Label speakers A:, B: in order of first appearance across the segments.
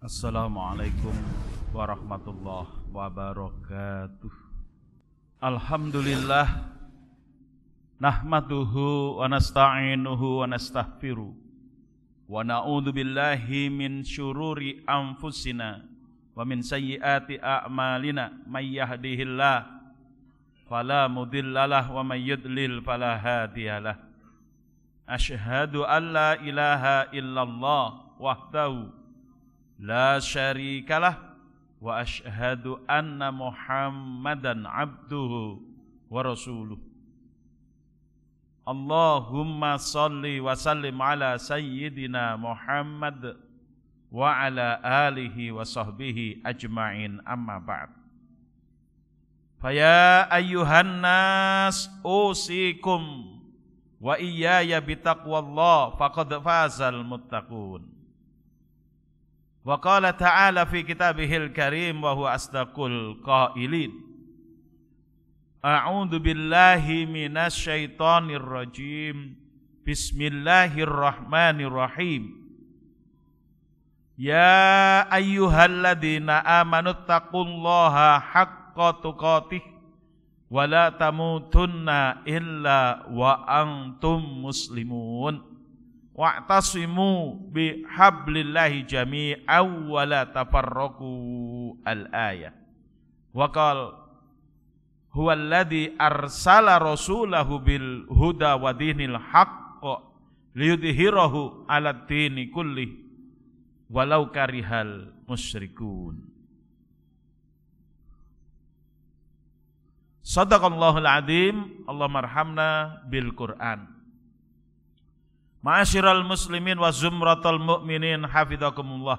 A: Assalamualaikum warahmatullahi wabarakatuh. Alhamdulillah nahmaduhu wa nasta'inuhu wa nastaghfiruh wa na'udzu billahi min syururi anfusina wa min sayyiati a'malina may yahdihillah fala mudhillalah wa may yudlil fala hadiyalah. Asyhadu an la ilaha illallah wahdahu la syarikalah wa asyhadu anna Muhammadan abduhu wa rasuluh. Allahumma salli wa sallim ala sayyidina Muhammad wa ala alihi wa sahbihi ajma'in, amma ba'd. Faya ayyuhan nas usikum wa iyaya bitaqwallah faqad fazal muttaqun. Wa qala ta'ala fi kitabihil karim wa huwa asdaqul qailin. A'udzu billahi minasy syaithanir rajim. Bismillahirrahmanirrahim. Ya ayyuhalladzina amanu taqullaha haqqa tuqatih wa la tamutunna illa wa antum muslimun. Wa'tasimu bihablillahi jami'an wa la tafarraqu al-ayah. Wa qala huwallazi arsala rasulahu bil huda wa dinil haqq liyudhhirahu 'alad dini kullih walau karihal musyrikun. Shadaqallahul adzim. Allahumma arhamna bil Qur'an. Ma'asyiral muslimin wa zumratul mu'minin hafizakumullah.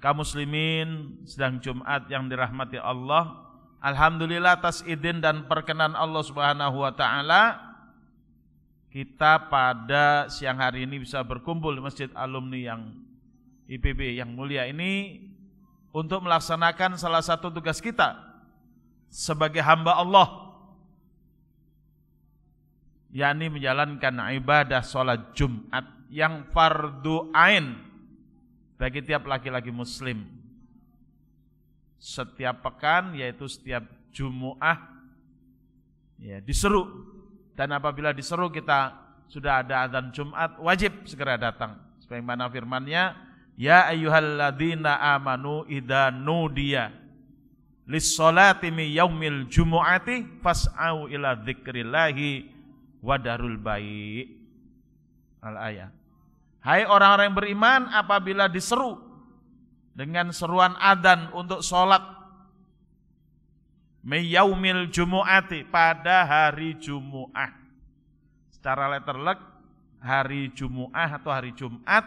A: Kaum muslimin sedang Jumat yang dirahmati Allah. Alhamdulillah atas izin dan perkenan Allah Subhanahu wa taala, kita pada siang hari ini bisa berkumpul di Masjid Alumni yang IPB yang mulia ini untuk melaksanakan salah satu tugas kita sebagai hamba Allah, yakni menjalankan ibadah sholat Jumat yang fardu ain bagi tiap laki-laki muslim. Setiap pekan, yaitu setiap Jumu'ah ya, diseru, dan apabila diseru kita sudah ada adzan Jumat, wajib segera datang. Sebagaimana firman-Nya, ya ayyuhalladzina amanu idza nudiya lis-sholati min yaumil jumu'ati fas'au ila dzikrillahi wadarul bai'. Al-ayat. Hai orang-orang yang beriman, apabila diseru dengan seruan adzan untuk sholat miyaumil jumu'ati, pada hari Jumu'ah. Secara letterlek, hari Jumu'ah atau hari Jumat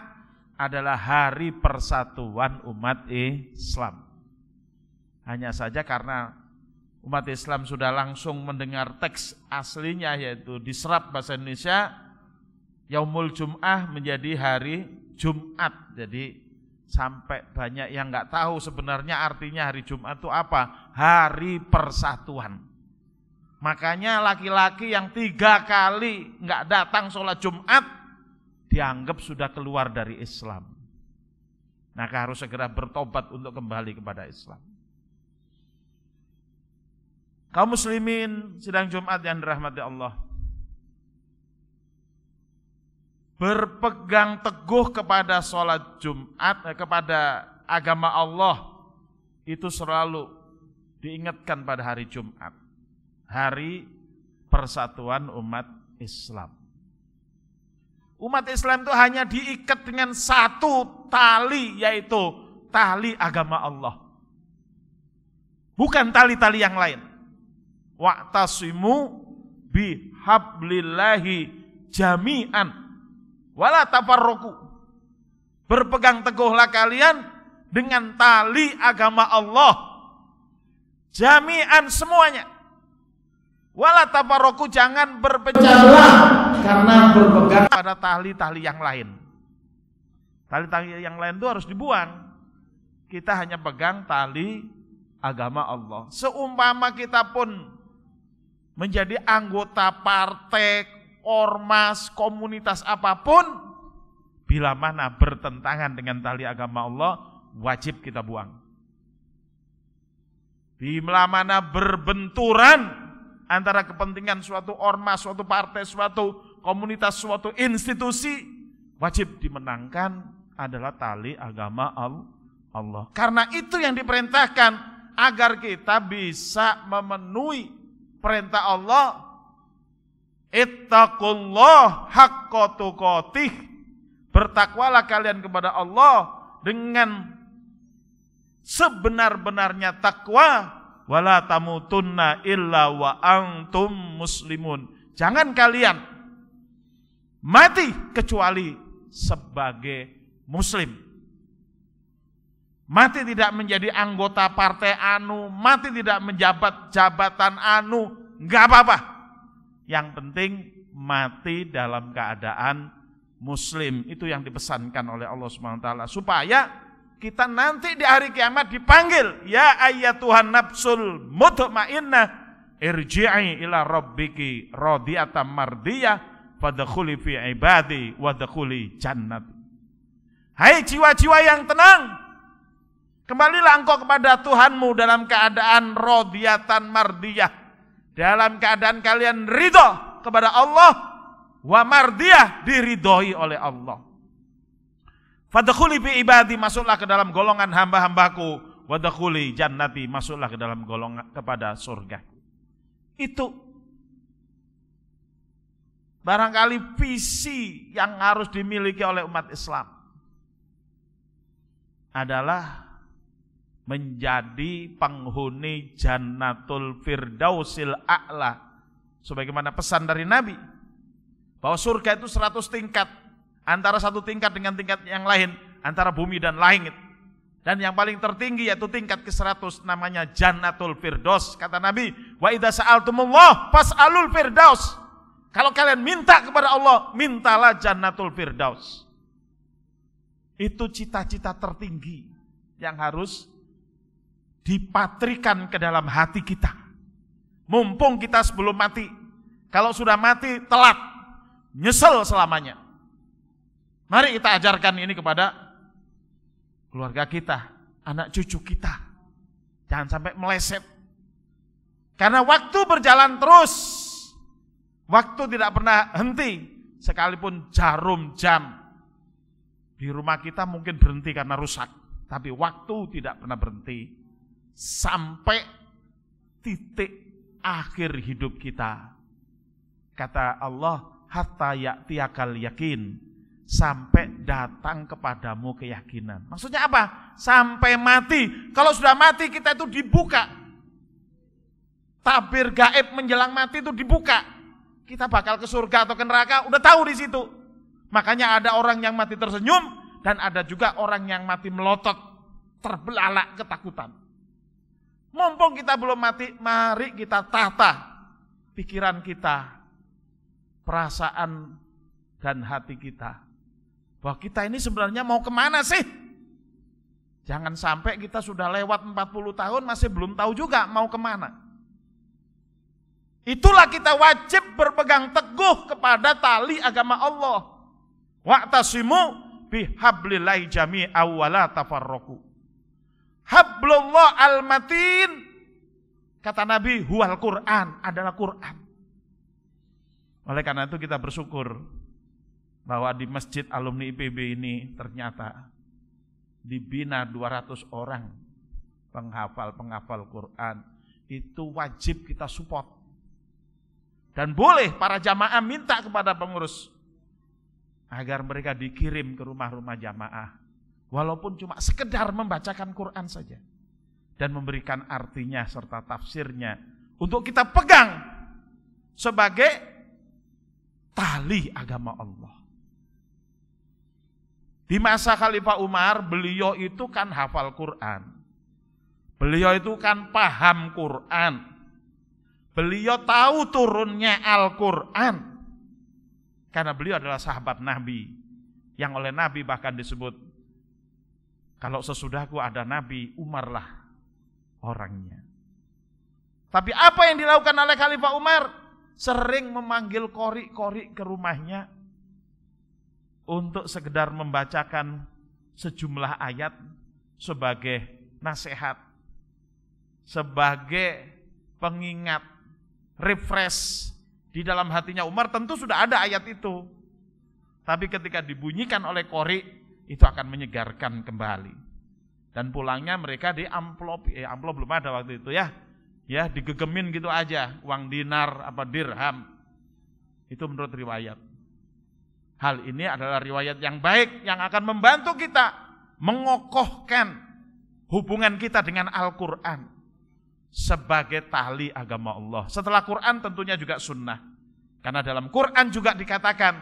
A: adalah hari persatuan umat Islam. Hanya saja karena umat Islam sudah langsung mendengar teks aslinya, yaitu diserap bahasa Indonesia, Yaumul Jum'ah menjadi hari Jumat. Jadi sampai banyak yang nggak tahu sebenarnya artinya hari Jumat itu apa. Hari persatuan. Makanya laki-laki yang 3 kali nggak datang sholat Jumat dianggap sudah keluar dari Islam. Maka harus segera bertobat untuk kembali kepada Islam. Kaum muslimin sidang Jumat yang dirahmati Allah, berpegang teguh kepada sholat Jumat, kepada agama Allah, itu selalu diingatkan pada hari Jumat, hari persatuan umat Islam. Umat Islam itu hanya diikat dengan satu tali, yaitu tali agama Allah, bukan tali-tali yang lain. Wa'tasimu bihablillahi jami'an wala tafarraqu. Berpegang teguhlah kalian dengan tali agama Allah jami'an, semuanya. Wala tafarraqu, jangan berpecah belah karena berpegang pada tali-tali yang lain. Tali-tali yang lain itu harus dibuang. Kita hanya pegang tali agama Allah. Seumpama kita pun menjadi anggota partai, ormas, komunitas apapun, bila mana bertentangan dengan tali agama Allah, wajib kita buang. Di mana berbenturan antara kepentingan suatu ormas, suatu partai, suatu komunitas, suatu institusi, wajib dimenangkan adalah tali agama Allah. Karena itu yang diperintahkan agar kita bisa memenuhi perintah Allah. Ittaqullah haqqa tuqatih. Bertakwalah kalian kepada Allah dengan sebenar-benarnya takwa. Wala tamutunna illa wa antum muslimun. Jangan kalian mati kecuali sebagai muslim. Mati tidak menjadi anggota partai anu, mati tidak menjabat jabatan anu, enggak apa-apa. Yang penting mati dalam keadaan muslim. Itu yang dipesankan oleh Allah SWT, supaya kita nanti di hari kiamat dipanggil, ya ayyatuhan nafsul mutmainnah irji'i ila rabbiki radiyatan mardiyah fadkhuli fi ibadi wadkhuli jannati. Hai jiwa-jiwa yang tenang, kembalilah engkau kepada Tuhanmu dalam keadaan radiyatan mardiyah, dalam keadaan kalian ridho kepada Allah, wa mardiyah, diridhoi oleh Allah. Fadkhuli fi ibadi, masuklah ke dalam golongan hamba-hambaku, wadkhuli jannati, masuklah ke dalam golongan kepada surga. Itu barangkali visi yang harus dimiliki oleh umat Islam, adalah menjadi penghuni Jannatul Firdausil A'la. Sebagaimana pesan dari Nabi, bahwa surga itu 100 tingkat. Antara satu tingkat dengan tingkat yang lain, antara bumi dan langit. Dan yang paling tertinggi yaitu tingkat ke-100, namanya Jannatul Firdaus. Kata Nabi, wa idza sa'altumullah fas'alul firdaus. Kalau kalian minta kepada Allah, mintalah Jannatul Firdaus. Itu cita-cita tertinggi yang harus dipatrikan ke dalam hati kita. Mumpung kita sebelum mati. Kalau sudah mati, telat, nyesel selamanya. Mari kita ajarkan ini kepada keluarga kita, anak cucu kita. Jangan sampai meleset. Karena waktu berjalan terus. Waktu tidak pernah henti. Sekalipun jarum jam di rumah kita mungkin berhenti karena rusak. Tapi waktu tidak pernah berhenti. Sampai titik akhir hidup kita. Kata Allah, hatta ya'tiyakal yakin. Sampai datang kepadamu keyakinan. Maksudnya apa? Sampai mati. Kalau sudah mati kita itu dibuka. Tabir gaib menjelang mati itu dibuka. Kita bakal ke surga atau ke neraka, udah tahu di situ. Makanya ada orang yang mati tersenyum dan ada juga orang yang mati melotot, terbelalak ketakutan. Mumpung kita belum mati, mari kita tata pikiran kita, perasaan dan hati kita. Bahwa kita ini sebenarnya mau kemana sih? Jangan sampai kita sudah lewat 40 tahun masih belum tahu juga mau kemana. Itulah kita wajib berpegang teguh kepada tali agama Allah. Wa'tasimu bihablillahi jami'a wa la tafarraqu. Hablullah al-matin, kata Nabi, huwal Quran, adalah Quran. Oleh karena itu kita bersyukur bahwa di Masjid Alumni IPB ini ternyata dibina 200 orang penghafal Quran. Itu wajib kita support. Dan boleh para jamaah minta kepada pengurus agar mereka dikirim ke rumah-rumah jamaah. Walaupun cuma sekedar membacakan Quran saja. Dan memberikan artinya serta tafsirnya. Untuk kita pegang sebagai tali agama Allah. Di masa Khalifah Umar, beliau itu kan hafal Quran. Beliau itu kan paham Quran. Beliau tahu turunnya Al-Quran. Karena beliau adalah sahabat Nabi. Yang oleh Nabi bahkan disebut, kalau sesudahku ada Nabi, Umarlah orangnya. Tapi apa yang dilakukan oleh Khalifah Umar? Sering memanggil qori-qori ke rumahnya untuk sekedar membacakan sejumlah ayat sebagai nasihat, sebagai pengingat, refresh di dalam hatinya Umar. Tentu sudah ada ayat itu, tapi ketika dibunyikan oleh qori itu akan menyegarkan kembali. Dan pulangnya mereka di amplop belum ada waktu itu ya digegemin gitu aja, uang dinar apa dirham. Itu menurut riwayat. Hal ini adalah riwayat yang baik yang akan membantu kita mengokohkan hubungan kita dengan Al-Quran sebagai tali agama Allah. Setelah Quran tentunya juga sunnah. Karena dalam Quran juga dikatakan,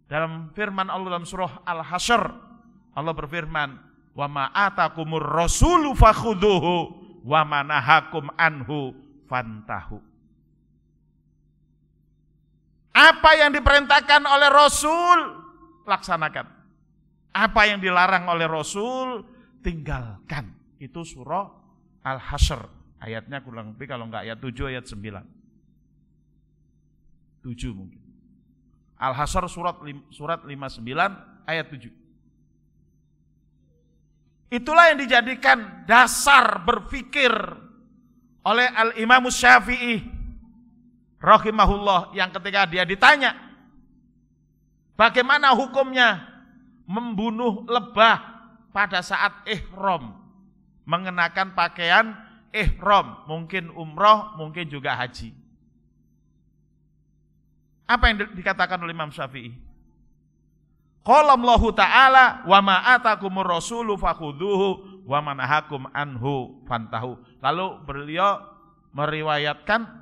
A: dalam firman Allah dalam surah Al-Hasyr, Allah berfirman, "Wa ma atakumur rasulu fakhudhuhu wa ma nahakum anhu fantahu." Apa yang diperintahkan oleh Rasul, laksanakan. Apa yang dilarang oleh Rasul, tinggalkan. Itu surah Al-Hasyr. Ayatnya kurang lebih kalau enggak ayat 7, ayat 9. 7 mungkin. Al-Hasyr surat 59 ayat 7. Itulah yang dijadikan dasar berpikir oleh Al-Imam Syafi'i rahimahullah, yang ketika dia ditanya bagaimana hukumnya membunuh lebah pada saat ihram, mengenakan pakaian ihram, mungkin umroh, mungkin juga haji. Apa yang dikatakan oleh Imam Syafi'i? Qala Allahu ta'ala wa ma atakumur rasulu fakhudhuhu wa ma nahakum anhu fantahu. Lalu beliau meriwayatkan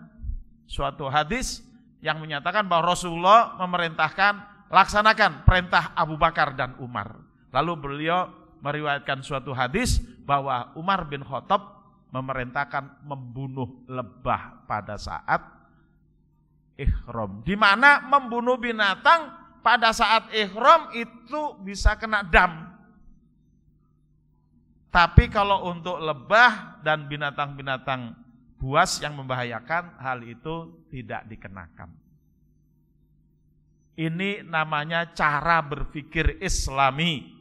A: suatu hadis yang menyatakan bahwa Rasulullah memerintahkan laksanakan perintah Abu Bakar dan Umar. Lalu beliau meriwayatkan suatu hadis bahwa Umar bin Khattab memerintahkan membunuh lebah pada saat ihram. Di mana membunuh binatang pada saat ihram itu bisa kena dam. Tapi kalau untuk lebah dan binatang-binatang buas yang membahayakan, hal itu tidak dikenakan. Ini namanya cara berpikir Islami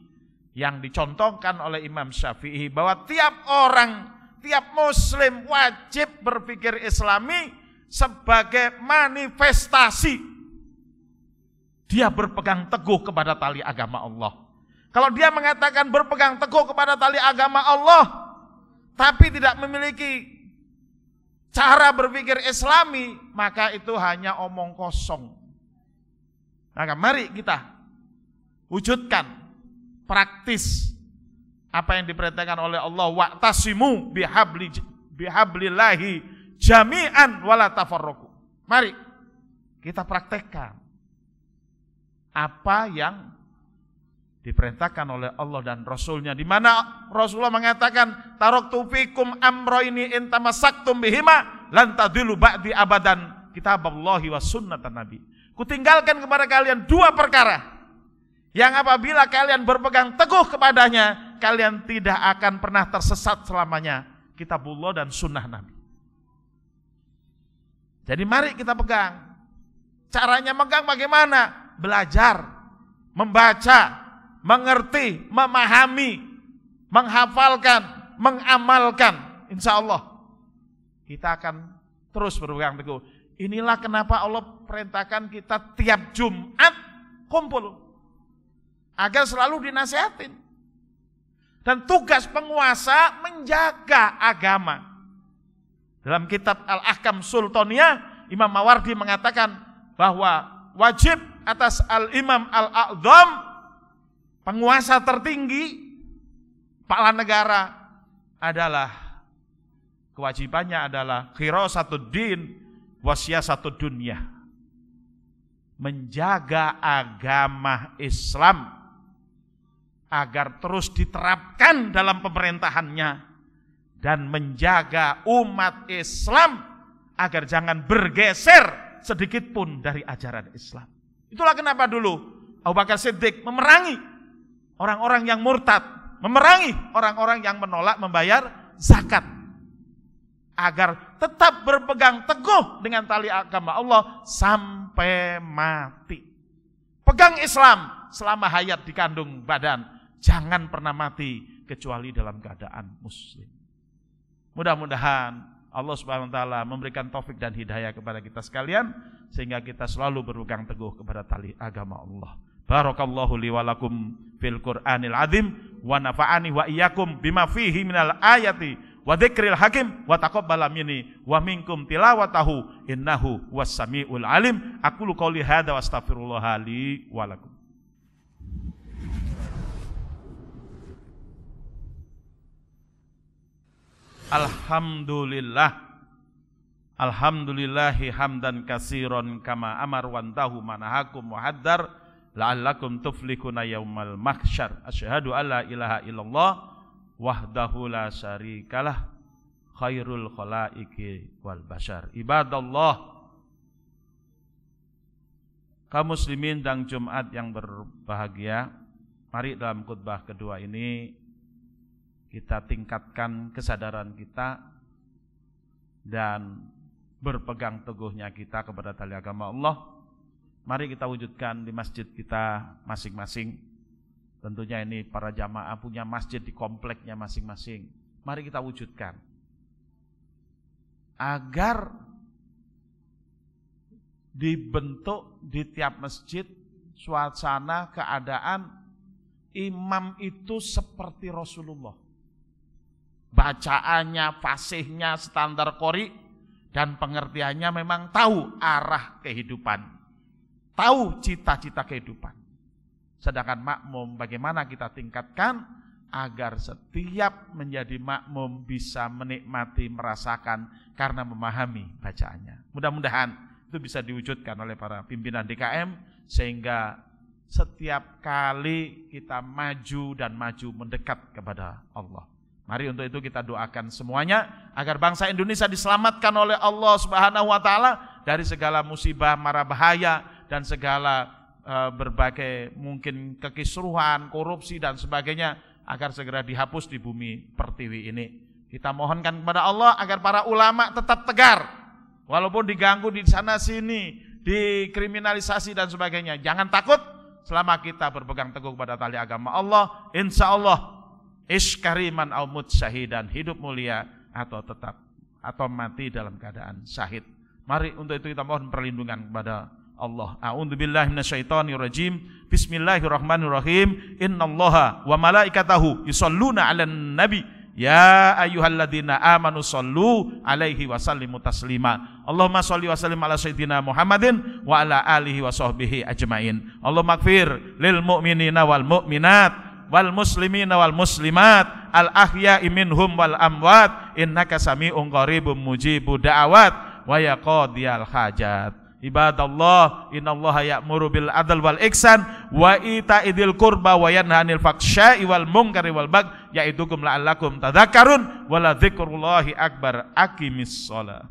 A: yang dicontohkan oleh Imam Syafi'i, bahwa tiap orang, tiap muslim wajib berpikir Islami sebagai manifestasi dia berpegang teguh kepada tali agama Allah. Kalau dia mengatakan berpegang teguh kepada tali agama Allah, tapi tidak memiliki cara berpikir Islami, maka itu hanya omong kosong. Maka mari kita wujudkan praktis apa yang diperintahkan oleh Allah, wa'tasimu bihablillahi jami'an wala tafarraqu. Mari kita praktekkan apa yang diperintahkan oleh Allah dan Rasulnya, di mana Rasulullah mengatakan taraktu fikum amroini in tamassaktum bihima lan tadillu ba'di abadan kitaballahi wa sunnatan nabi. Kutinggalkan kepada kalian dua perkara yang apabila kalian berpegang teguh kepadanya, kalian tidak akan pernah tersesat selamanya, kitabullah dan sunnah nabi. Jadi mari kita pegang. Caranya megang bagaimana? Belajar, membaca, mengerti, memahami, menghafalkan, mengamalkan. Insya Allah kita akan terus berpegang teguh. Inilah kenapa Allah perintahkan kita tiap Jumat kumpul, agar selalu dinasihatin. Dan tugas penguasa menjaga agama. Dalam kitab Al-Ahkam Sultaniyah, Imam Mawardi mengatakan bahwa wajib atas Al-Imam Al-A'zam, penguasa tertinggi, kepala negara, adalah kewajibannya adalah khirasatuddin wasyiasatud dunya, menjaga agama Islam agar terus diterapkan dalam pemerintahannya, dan menjaga umat Islam agar jangan bergeser sedikit pun dari ajaran Islam. Itulah kenapa dulu Abu Bakar Siddiq memerangi orang-orang yang murtad, memerangi orang-orang yang menolak membayar zakat, agar tetap berpegang teguh dengan tali agama Allah sampai mati. Pegang Islam selama hayat di kandung badan, jangan pernah mati kecuali dalam keadaan muslim. Mudah-mudahan Allah Subhanahu wa taala memberikan taufik dan hidayah kepada kita sekalian sehingga kita selalu berpegang teguh kepada tali agama Allah. Barakallahu li wa lakum fil Qur'anil azim wa nafa'ani wa iyyakum bima fihi minal ayati wa dzikril hakim wa taqabbala minni wa minkum tilawatahu innahu was-sami'ul alim. Aqulu qouli hadza wa astaghfirullah li wa lakum. Alhamdulillahi hamdan katsiran kama amar wantahu manahakum wa haddar la'allakum tuflihuna yaumal mahsyar. Asyhadu alla ilaha illallah wahdahu la syarikalah khairul khalaiqi wal bashar. Ibadallah, kaum muslimin dan Jumat yang berbahagia, mari dalam khutbah kedua ini kita tingkatkan kesadaran kita dan berpegang teguhnya kita kepada tali agama Allah. Mari kita wujudkan di masjid kita masing-masing. Tentunya ini para jamaah punya masjid di kompleknya masing-masing. Mari kita wujudkan agar dibentuk di tiap masjid suasana keadaan imam itu seperti Rasulullah. Bacaannya, fasihnya, standar qori dan pengertiannya memang tahu arah kehidupan, tahu cita-cita kehidupan. Sedangkan makmum bagaimana kita tingkatkan agar setiap menjadi makmum bisa menikmati, merasakan karena memahami bacaannya. Mudah-mudahan itu bisa diwujudkan oleh para pimpinan DKM sehingga setiap kali kita maju dan maju mendekat kepada Allah. Mari untuk itu kita doakan semuanya agar bangsa Indonesia diselamatkan oleh Allah Subhanahu wa taala dari segala musibah, mara bahaya dan segala berbagai mungkin kekisruhan, korupsi dan sebagainya agar segera dihapus di bumi pertiwi ini. Kita mohonkan kepada Allah agar para ulama tetap tegar walaupun diganggu di sana sini, dikriminalisasi dan sebagainya. Jangan takut selama kita berpegang teguh kepada tali agama Allah, insya Allah iskariman au mut syahidan, hidup mulia atau mati dalam keadaan syahid. Mari untuk itu kita mohon perlindungan kepada Allah. A'udzubillahi minasyaitonirrajim. Bismillahirrahmanirrahim. Innallaha wa malaikatahu yusholluna 'alan nabi. Ya ayyuhalladzina amanu shollu 'alaihi wa sallimu taslima. Allahumma sholli wa sallim ala sayyidina Muhammadin wa ala alihi wa sahbihi ajmain. Allahumma ighfir lil mu'minina wal mu'minat wal muslimina wal muslimat al ahya'i minhum wal amwat innaka sami'un qaribun mujibud da'awat wa ya qadiyal hajat. Ibadallah, innallaha ya'muru bil adl wal ihsan wa ita'idil qurba wa yanha 'anil fahsya'i wal munkari wal baghi ya'idukum la'allakum tadhakkarun wa la dzikrullahi akbar. Aqimis shalah.